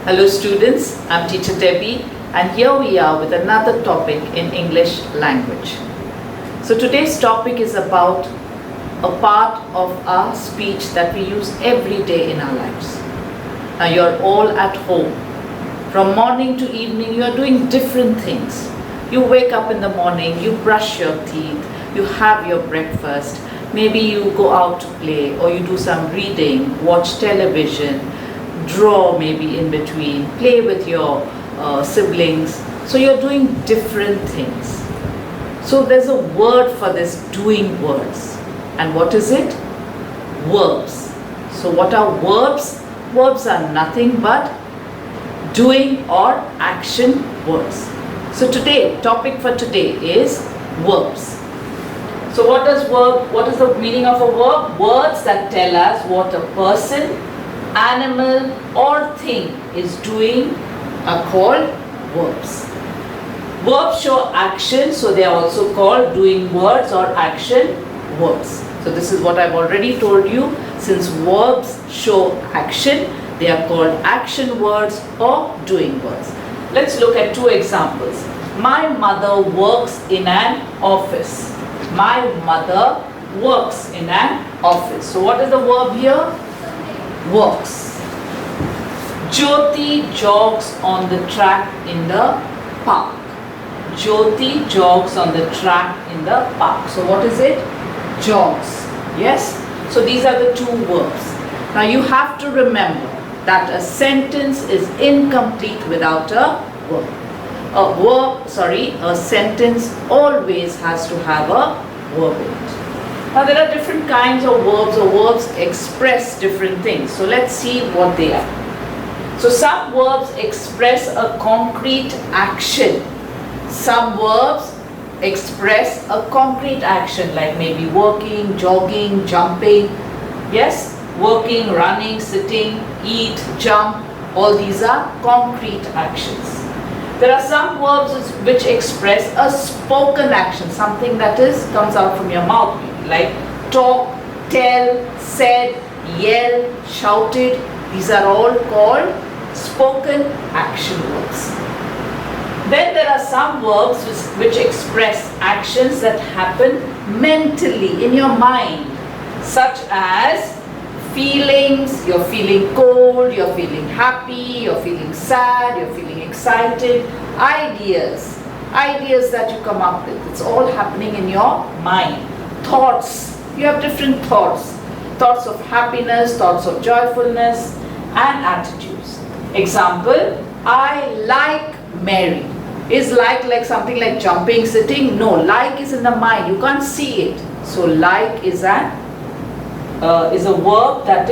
Hello students, I'm Teacher Debbie and here we are with another topic in English language. So today's topic is about a part of our speech that we use every day in our lives. Now you're all at home. From morning to evening you are doing different things. You wake up in the morning, you brush your teeth, you have your breakfast, maybe you go out to play or you do some reading, watch television, draw maybe in between, play with your siblings. So you're doing different things. So there's a word for this, doing words. And what is it? Verbs. So what are verbs? Verbs are nothing but doing or action words. So today, topic for today is verbs. So what is the meaning of a verb? Words that tell us what a person, animal or thing is doing are called verbs. Verbs show action, so they are also called doing words or action words. So this is what I've already told you. Since verbs show action, they are called action words or doing words. Let's look at two examples. My mother works in an office. My mother works in an office. So what is the verb here? Works. Jyoti jogs on the track in the park. Jyoti jogs on the track in the park. So what is it? Jogs. Yes? So these are the two verbs. Now you have to remember that a sentence is incomplete without a verb. A sentence always has to have a verb in it. Now there are different kinds of verbs, or verbs express different things. So let's see what they are. So some verbs express a concrete action. Some verbs express a concrete action like maybe working, jogging, jumping. Yes, working, running, sitting, eat, jump. All these are concrete actions. There are some verbs which express a spoken action, something that comes out from your mouth, like talk, tell, said, yell, shouted. These are all called spoken action verbs. Then there are some verbs which express actions that happen mentally in your mind, such as feelings. You're feeling cold, you're feeling happy, you're feeling sad, you're feeling excited. Ideas that you come up with. It's all happening in your mind. Thoughts. You have different thoughts. Thoughts of happiness, thoughts of joyfulness, and attitudes. Example, I like Mary. Is like something like jumping, sitting? No, like is in the mind. You can't see it. So like is a verb that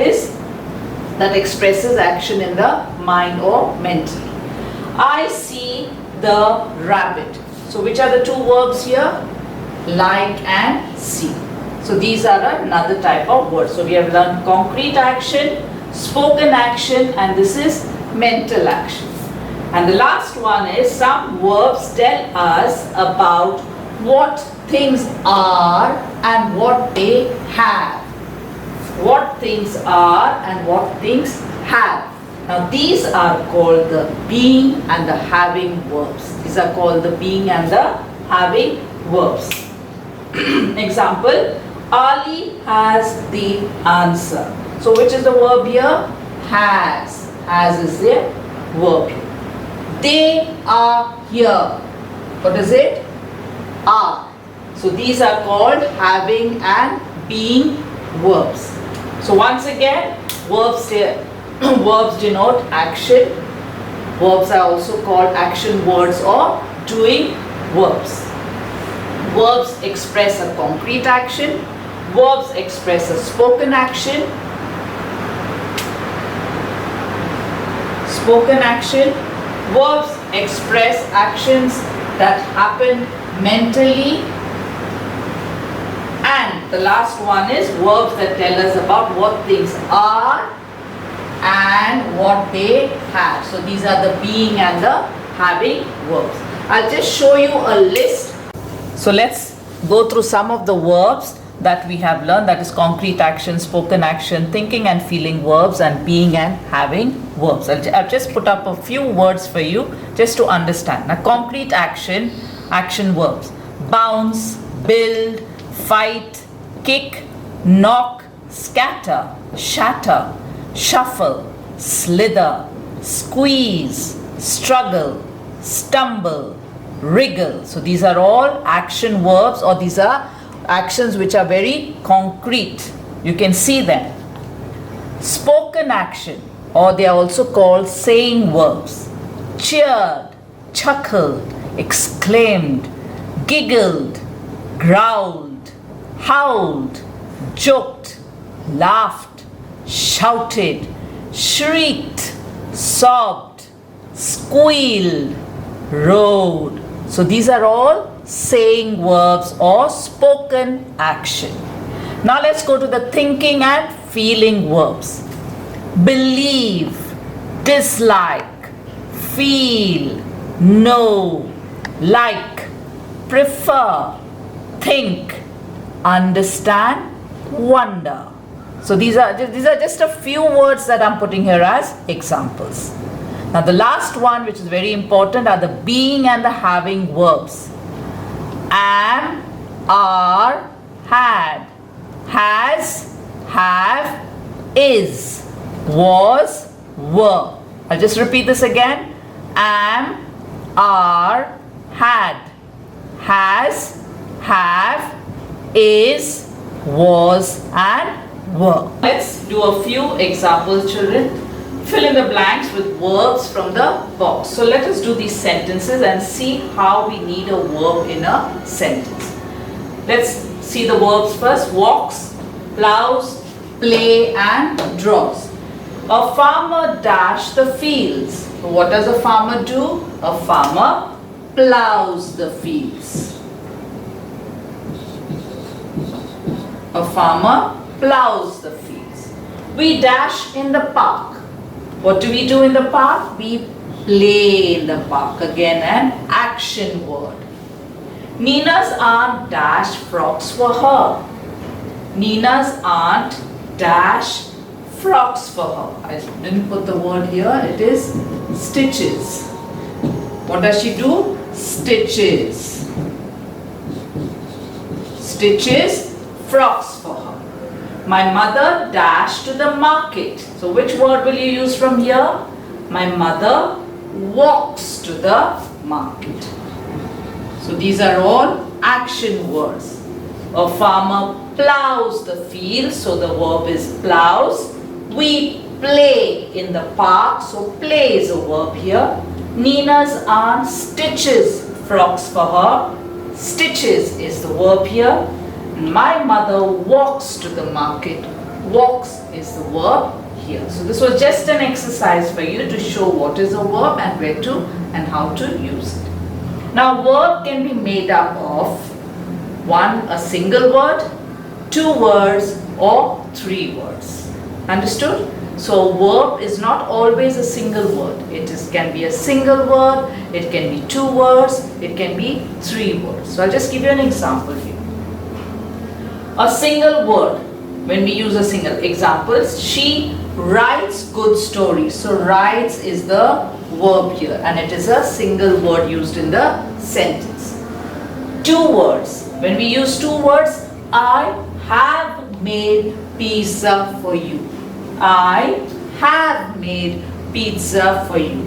expresses action in the mind or mentally. I see the rabbit. So which are the two verbs here? Like and see. So these are another type of word. So we have learned concrete action, spoken action, and this is mental action. And the last one is some verbs tell us about what things are and what they have. What things are and what things have. Now these are called the being and the having verbs. These are called the being and the having verbs. Example, Ali has the answer. So which is the verb here? Has. Has is the verb here. They are here. What is it? Are. So these are called having and being verbs. So once again, verbs denote action. Verbs are also called action words or doing verbs. Verbs express a concrete action. Verbs express a spoken action. Spoken action. Verbs express actions that happen mentally. And the last one is verbs that tell us about what things are and what they have. So these are the being and the having verbs. I'll just show you a list. So let's go through some of the verbs that we have learned, that is concrete action, spoken action, thinking and feeling verbs, and being and having verbs. I've just put up a few words for you just to understand. Now, concrete action, action verbs: bounce, build, fight, kick, knock, scatter, shatter, shuffle, slither, squeeze, struggle, stumble, wriggle. So these are all action verbs, or these are actions which are very concrete. You can see them. Spoken action, or they are also called saying verbs: cheered, chuckled, exclaimed, giggled, growled, howled, joked, laughed, shouted, shrieked, sobbed, squealed, roared. So these are all saying verbs or spoken action. Now let's go to the thinking and feeling verbs. Believe, dislike, feel, know, like, prefer, think, understand, wonder. So these are just a few words that I'm putting here as examples. Now the last one, which is very important, are the being and the having verbs. Am, are, had, has, have, is, was, were. I'll just repeat this again. Am, are, had, has, have, is, was, and were. Let's do a few examples, children. Fill in the blanks with verbs from the box. So let us do these sentences and see how we need a verb in a sentence. Let's see the verbs first. Walks, plows, play, and draws. A farmer dashed the fields. What does a farmer do? A farmer plows the fields. A farmer plows the fields. We dash in the park. What do we do in the park? We play in the park. Again, an action word. Nina's aunt dashed frocks for her. Nina's aunt dashed frocks for her. I didn't put the word here. It is stitches. What does she do? Stitches. Stitches frocks for her. My mother dashed to the market. So which word will you use from here? My mother walks to the market. So these are all action words. A farmer plows the field. So the verb is plows. We play in the park. So play is a verb here. Nina's aunt stitches frocks for her. Stitches is the verb here. My mother walks to the market. Walks is the verb here. So this was just an exercise for you to show what is a verb and where to and how to use it. Now verb can be made up of one, a single word, two words, or three words. Understood? So verb is not always a single word. It can be a single word, it can be two words, it can be three words. So I'll just give you an example here. A single word, when we use a single examples, she writes good stories. So writes is the verb here and it is a single word used in the sentence. Two words, when we use two words, I have made pizza for you. I have made pizza for you.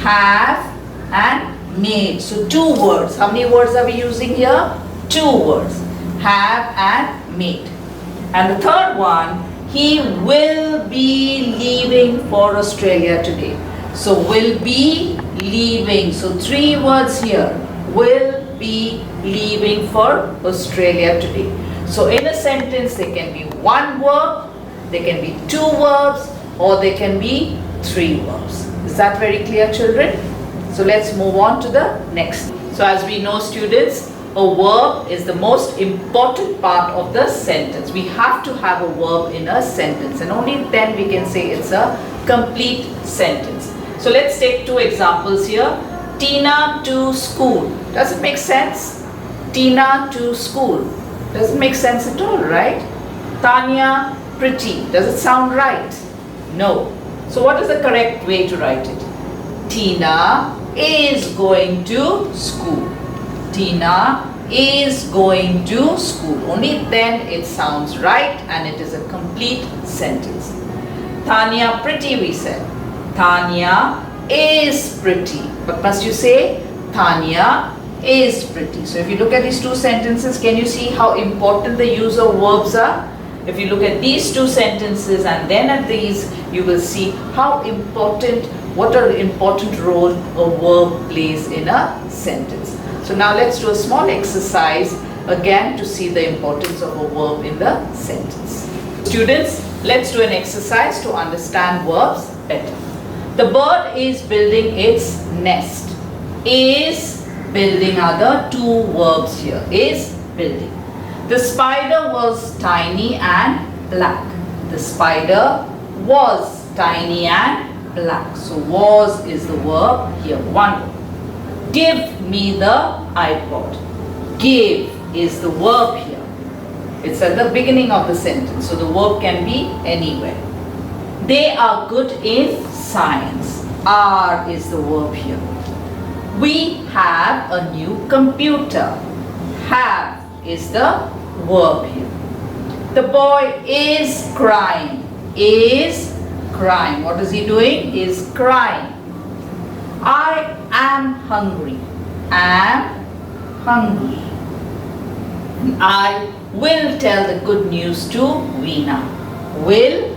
Have and made. So two words. How many words are we using here? Two words. Have and made. And the third one, he will be leaving for Australia today. So will be leaving. So three words here. Will be leaving for Australia today. So in a sentence there can be one verb, there can be two verbs, or there can be three verbs. Is that very clear, children? So let's move on to the next. So as we know, students, a verb is the most important part of the sentence. We have to have a verb in a sentence and only then we can say it's a complete sentence. So let's take two examples here. Tina to school. Does it make sense? Tina to school. Doesn't make sense at all, right? Tanya, pretty. Does it sound right? No. So what is the correct way to write it? Tina is going to school. Tina is going to school. Only then it sounds right and it is a complete sentence. Tanya, pretty, we said. Tanya is pretty. But must you say Tanya is pretty? So if you look at these two sentences, can you see how important the use of verbs are? If you look at these two sentences and then at these, you will see how important, what an important role a verb plays in a sentence. So now let's do a small exercise again to see the importance of a verb in the sentence. Students, let's do an exercise to understand verbs better. The bird is building its nest. Is building are the two verbs here. Is building. The spider was tiny and black. The spider was tiny and black. So was is the verb here. One word. Give me the iPod. Give is the verb here. It's at the beginning of the sentence. So the verb can be anywhere. They are good in science. Are is the verb here. We have a new computer. Have is the verb here. The boy is crying. Is crying. What is he doing? Is crying. I am hungry. Am hungry. I will tell the good news to Veena. Will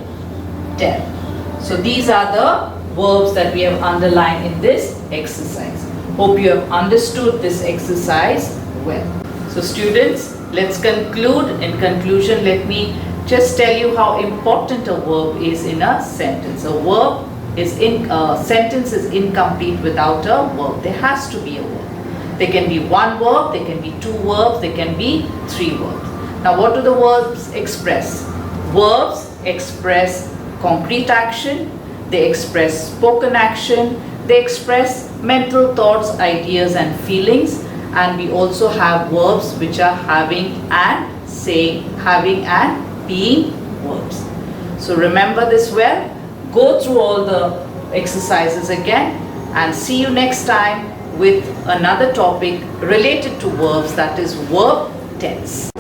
tell. So these are the verbs that we have underlined in this exercise. Hope you have understood this exercise well. So students, let's conclude. In conclusion, let me just tell you how important a verb is in a sentence. A verb is sentence is incomplete without a verb. There has to be a verb. There can be one verb, there can be two verbs, there can be three verbs. Now what do the verbs express? Verbs express concrete action, they express spoken action, they express mental thoughts, ideas and feelings, and we also have verbs which are having and saying, having and being verbs. So remember this well, go through all the exercises again and see you next time with another topic related to verbs, that is verb tense.